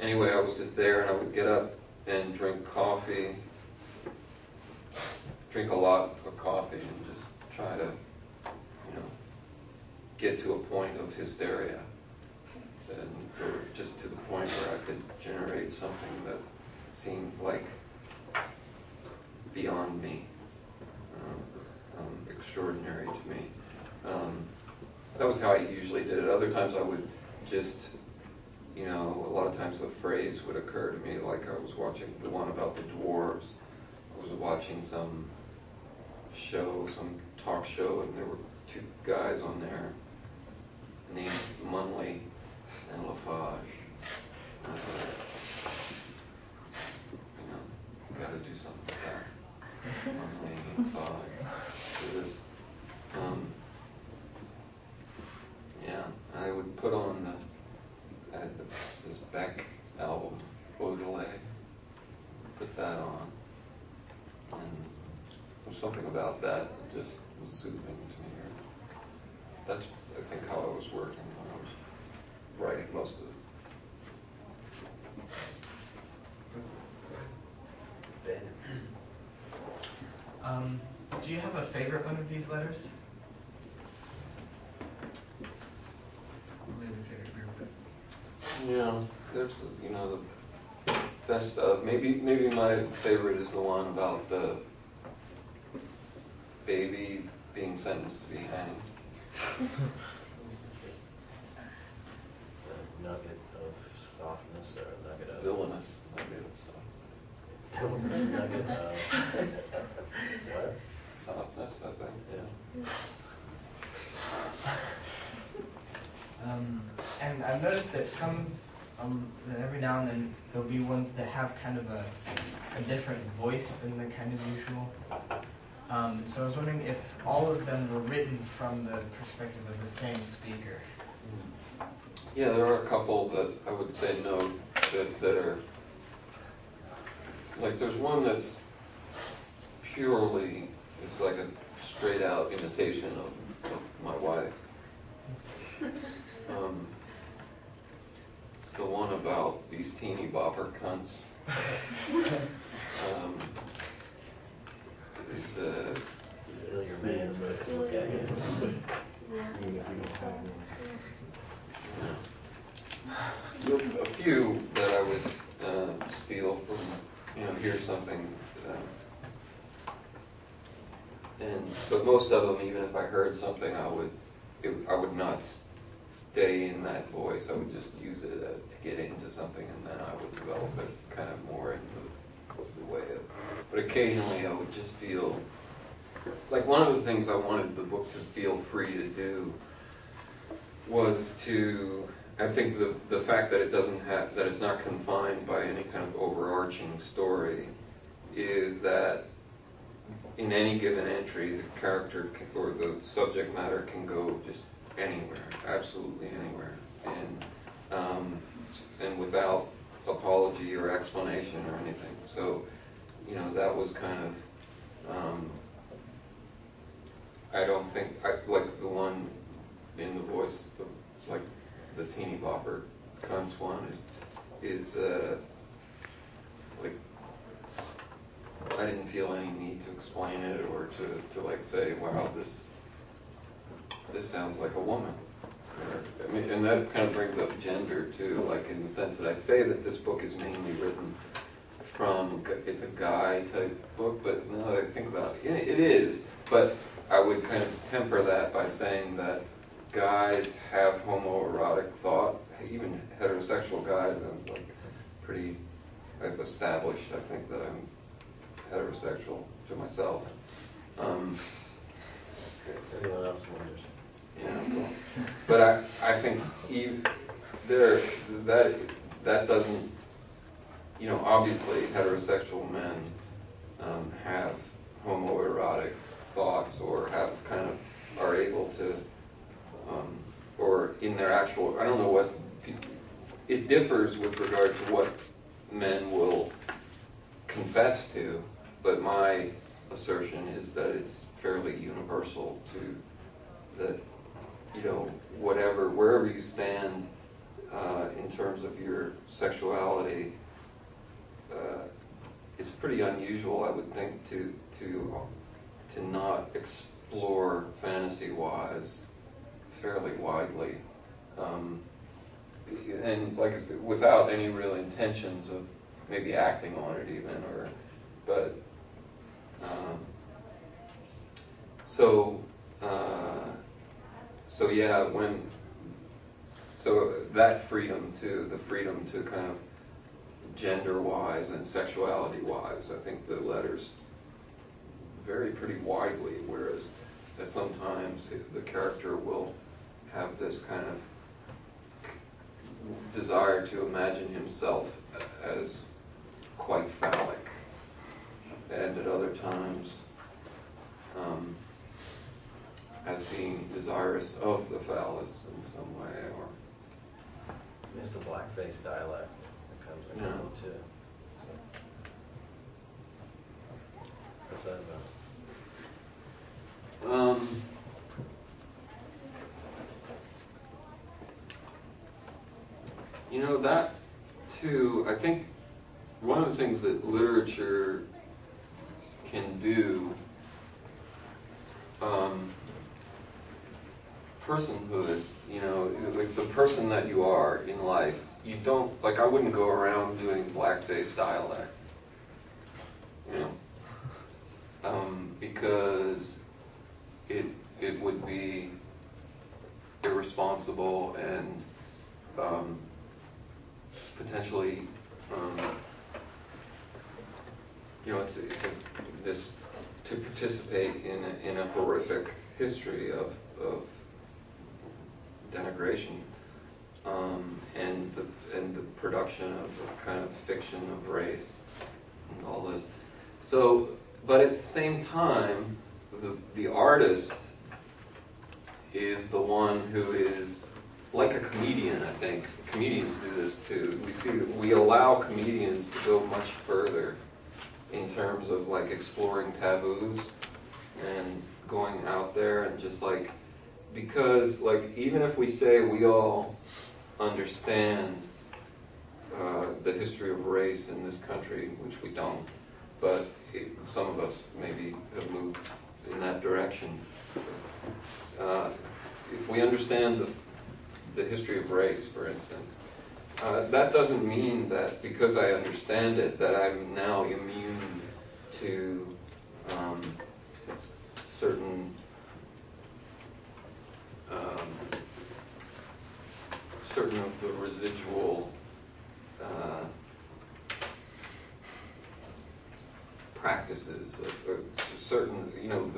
anyway, I was just there, and I would get up and drink coffee, drink a lot of coffee, and just try to, get to a point of hysteria, or just to the point where I could generate something that seemed like beyond me, extraordinary to me. That was how I usually did it. Other times I would just, a lot of times a phrase would occur to me, like I was watching the one about the dwarves. I was watching some show, some talk show, and there were two guys on there named Munley and Lafarge. And I thought, got to do something with that. Munley and Lafarge. I would put on this Beck album, Baudelaire, put that on, and there's something about that just was soothing to me. That's, I think, how I was working when I was writing most of it. Do you have a favorite one of these letters? Yeah, there's the best of. Maybe my favorite is the one about the baby being sentenced to be hanged. A nugget of softness, or a nugget of Villainous nugget of villainous nugget of what? softness, I think. Yeah. And I've noticed that that every now and then there'll be ones that have kind of a different voice than the kind of usual. So I was wondering if all of them were written from the perspective of the same speaker. Yeah, there are a couple that I would say no, that are, like there's one that's purely, it's like a straight out imitation of my wife. It's the one about these teeny bopper cunts. Still your man is what it's look at. A few that I would steal from, hear something. But most of them, even if I heard something, I would not stay in that voice. I would just use it to get into something, and then I would develop it kind of more into the way of. But occasionally, I would just feel like one of the things I wanted the book to feel free to do was to. I think the fact that that it's not confined by any kind of overarching story is that in any given entry, the character or the subject matter can go just anywhere, absolutely anywhere, and without apology or explanation or anything. So, that was kind of. I don't think like the one in the voice of like the teeny bopper cunts one is like. I didn't feel any need to explain it or to like say, wow, this sounds like a woman. And that kind of brings up gender too, like in the sense that I say that this book is mainly written from, it's a guy type book, but now that I think about it, it is, but I would kind of temper that by saying that guys have homoerotic thought, even heterosexual guys, I've established, I think, that I'm heterosexual to myself. Anyone else wonders? But I think that doesn't, obviously heterosexual men have homoerotic thoughts or are able to, or in their actual, I don't know what, it differs with regard to what men will confess to, but my assertion is that it's fairly universal to that, wherever you stand, in terms of your sexuality, it's pretty unusual, I would think, to not explore fantasy-wise fairly widely, and like I said, without any real intentions of maybe acting on it even, but so yeah, so that freedom too, the freedom to kind of gender-wise and sexuality-wise, I think the letters vary pretty widely, whereas sometimes the character will have this kind of desire to imagine himself as quite phallic, and at other times as being desirous of the phallus in some way, or There's the blackface dialect that comes in Yeah. too. So, what's that about? You know, that too, I think one of the things that literature can do, personhood, you know, like the person that you are in life, you don't, like I wouldn't go around doing blackface dialect, you know, because it would be irresponsible and potentially, you know, it's this to participate in a horrific history of denigration, and the production of a kind of fiction of race and all this. So, but at the same time, the artist is the one who is like a comedian. I think comedians do this too. We allow comedians to go much further in terms of like exploring taboos and going out there and just like, because like even if we say we all understand the history of race in this country, which we don't, but some of us maybe have moved in that direction. If we understand the history of race, for instance, that doesn't mean that because I understand it that I'm now immune to certain of the residual practices of certain, you know,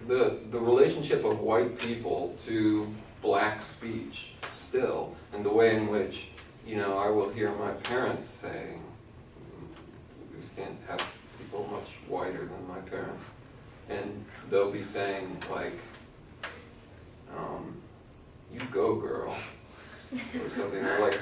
the relationship of white people to black speech still, and the way in which, you know, I will hear my parents say, "You can't have people much whiter than my parents," and they'll be saying like, "You go, girl," or something, or like,